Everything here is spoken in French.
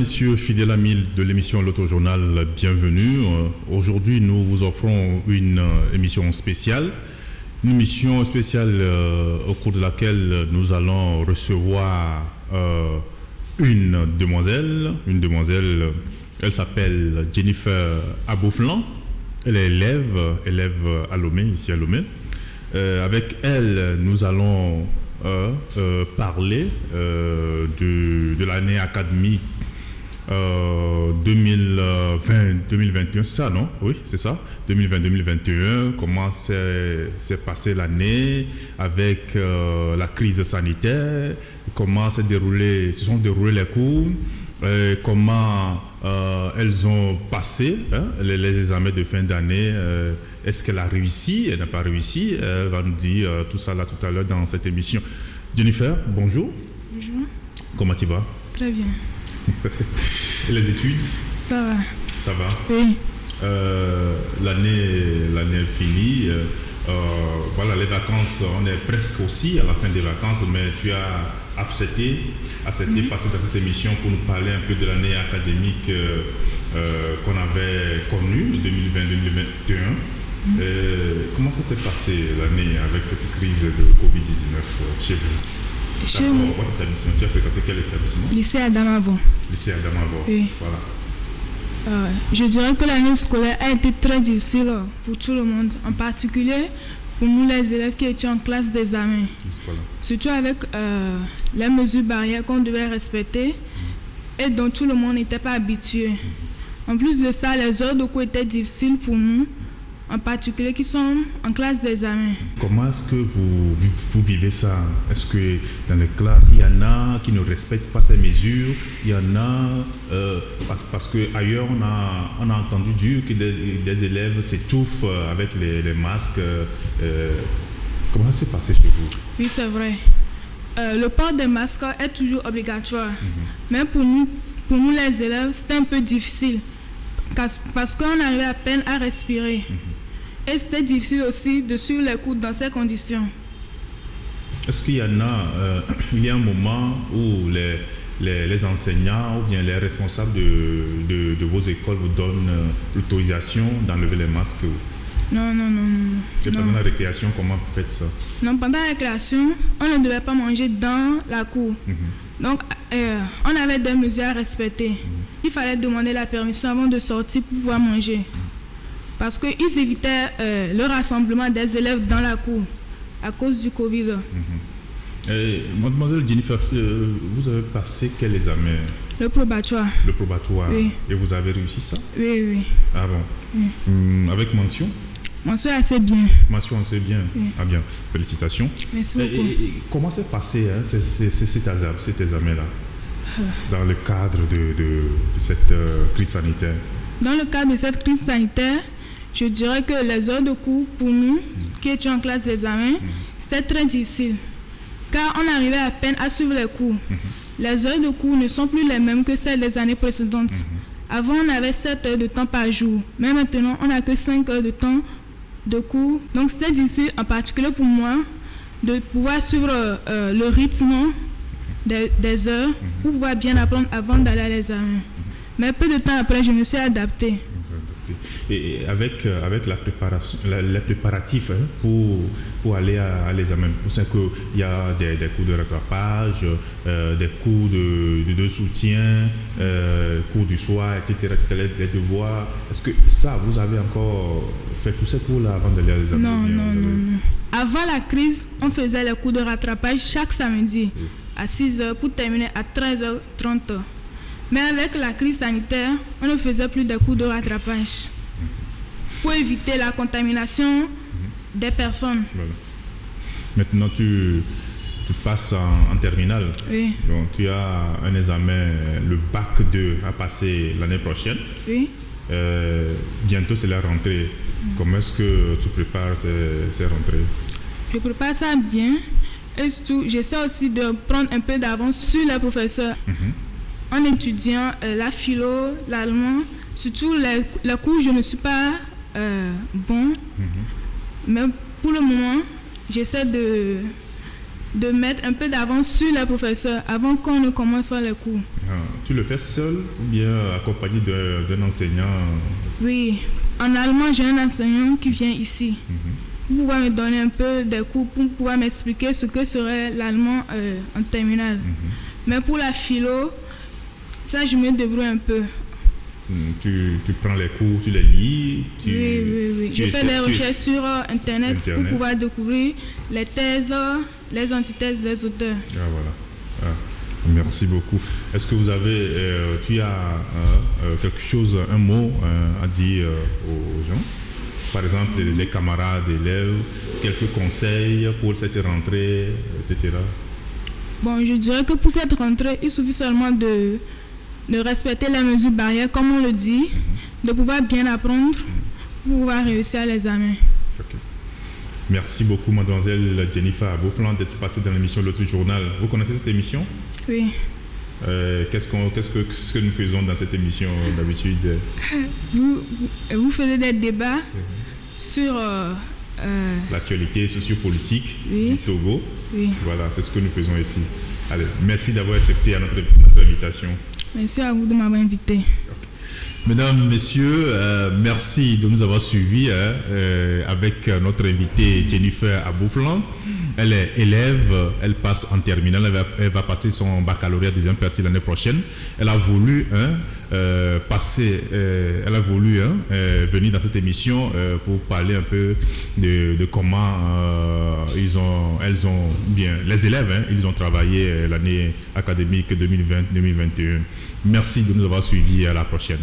messieurs, fidèles amis de l'émission L'Autojournal, bienvenue. Aujourd'hui, nous vous offrons une émission spéciale. Une émission spéciale au cours de laquelle nous allons recevoir une demoiselle. Elle s'appelle Jennifer Abouflan. Elle est élève à Lomé, ici à Lomé. Avec elle, nous allons parler de l'année académique 2020-2021, c'est ça, non? Oui, c'est ça, 2020-2021, comment s'est passée l'année avec la crise sanitaire, comment se sont déroulés les cours, comment elles ont passé les examens de fin d'année, est-ce qu'elle a réussi, elle n'a pas réussi, elle va nous dire tout ça là tout à l'heure dans cette émission. Jennifer, bonjour. Bonjour. Comment tu vas? Très bien. Et les études? Ça va. Ça va? Oui. L'année est finie. Voilà, les vacances, on est presque aussi à la fin des vacances, mais tu as accepté passer dans cette émission pour nous parler un peu de l'année académique qu'on avait connue, 2020-2021. Comment ça s'est passé l'année avec cette crise de Covid-19 chez vous? Chez vous. Votre établissement, tu as fréquenté quel établissement? Lycée Adamavo. Lycée Adamavo. Oui. Voilà. Je dirais que l'année scolaire a été très difficile pour tout le monde, en particulier pour nous les élèves qui étaient en classe d'examen. Voilà. Surtout avec les mesures barrières qu'on devait respecter et dont tout le monde n'était pas habitué. En plus de ça, les heures de cours étaient difficiles pour nous, en particulier qui sont en classe d'examen. Comment est-ce que vous vivez ça? Est-ce que dans les classes, il y en a qui ne respectent pas ces mesures? Il y en a, parce qu'ailleurs, on a entendu dire que des élèves s'étouffent avec les masques. Comment ça s'est passé chez vous? Oui, c'est vrai. Le port des masques est toujours obligatoire. Mais pour nous les élèves, c'était un peu difficile. Parce qu'on arrivait à peine à respirer. Et c'était difficile aussi de suivre les cours dans ces conditions. Est-ce qu'il y en a, il y a un moment où les enseignants ou bien les responsables de vos écoles vous donnent l'autorisation d'enlever les masques? Non. Et pendant la récréation, comment vous faites ça? Non, pendant la récréation, on ne devait pas manger dans la cour. Donc, on avait des mesures à respecter. Il fallait demander la permission avant de sortir pour pouvoir manger. Parce qu'ils évitaient le rassemblement des élèves dans la cour à cause du Covid. Mademoiselle Jennifer, vous avez passé quel examen? Le probatoire. Le probatoire. Oui. Et vous avez réussi ça? Oui. Ah bon? Oui. Avec mention? Mention assez bien. Mention assez bien. Oui. Ah bien, félicitations. Merci beaucoup. Et comment s'est passé cet examen-là dans le cadre de cette crise sanitaire? Dans le cadre de cette crise sanitaire, je dirais que les heures de cours pour nous, qui étions en classe d'examen, c'était très difficile. Car on arrivait à peine à suivre les cours. Les heures de cours ne sont plus les mêmes que celles des années précédentes. Avant, on avait 7 heures de temps par jour. Mais maintenant, on n'a que 5 heures de temps de cours. Donc, c'était difficile, en particulier pour moi, de pouvoir suivre le rythme des heures pour pouvoir bien apprendre avant d'aller à l'examen. Mais peu de temps après, je me suis adaptée. Et avec la préparation, les préparatifs pour aller à l'examen, vous savez qu'il y a des cours de rattrapage, des cours de soutien, cours du soir, etc., les devoirs. Est-ce que ça, vous avez encore fait tous ces cours-là avant d'aller à l'examen? Non. Avant la crise, on faisait les cours de rattrapage chaque samedi à 6h pour terminer à 13h30. Mais avec la crise sanitaire, on ne faisait plus de cours de rattrapage pour éviter la contamination des personnes. Voilà. Maintenant, tu passes en terminale. Oui. Donc, tu as un examen, le bac 2 à passer l'année prochaine. Oui. Bientôt, c'est la rentrée. Comment est-ce que tu prépares ces rentrées? Je prépare ça bien. Et surtout, j'essaie aussi de prendre un peu d'avance sur les professeurs. En étudiant la philo, l'allemand, surtout les cours, je ne suis pas bon. Mais pour le moment, j'essaie de de mettre un peu d'avance sur les professeurs avant qu'on ne commence les cours. Tu le fais seul ou bien accompagné d'un enseignant? Oui, en allemand, j'ai un enseignant qui vient ici. Pour pouvoir me donner un peu des cours, pour pouvoir m'expliquer ce que serait l'allemand en terminale. Mais pour la philo, ça je me débrouille un peu. Tu prends les cours, tu les lis. Oui. Je fais des recherches sur Internet pour pouvoir découvrir les thèses, les antithèses des auteurs. Voilà. Merci beaucoup. Est-ce que tu as quelque chose, un mot à dire aux gens? Par exemple, les camarades, élèves, quelques conseils pour cette rentrée, etc. Bon, je dirais que pour cette rentrée, il suffit seulement de respecter les mesures barrières, comme on le dit, de pouvoir bien apprendre pour pouvoir réussir à l'examen. Okay. Merci beaucoup, mademoiselle Jennifer Aboflan, d'être passée dans l'émission L'Autre Journal. Vous connaissez cette émission? Oui. Qu'est-ce que nous faisons dans cette émission d'habitude? Vous faites des débats sur l'actualité sociopolitique du Togo. Oui. Voilà, c'est ce que nous faisons ici. Allez, merci d'avoir accepté notre invitation. Merci à vous de m'avoir invité. Okay. Mesdames, Messieurs, merci de nous avoir suivis avec notre invitée Jennifer Aboflan. Elle est élève, elle passe en terminale, elle va passer son baccalauréat deuxième partie l'année prochaine. Elle a voulu venir dans cette émission pour parler un peu de comment les élèves, ils ont travaillé l'année académique 2020-2021. Merci de nous avoir suivis, à la prochaine.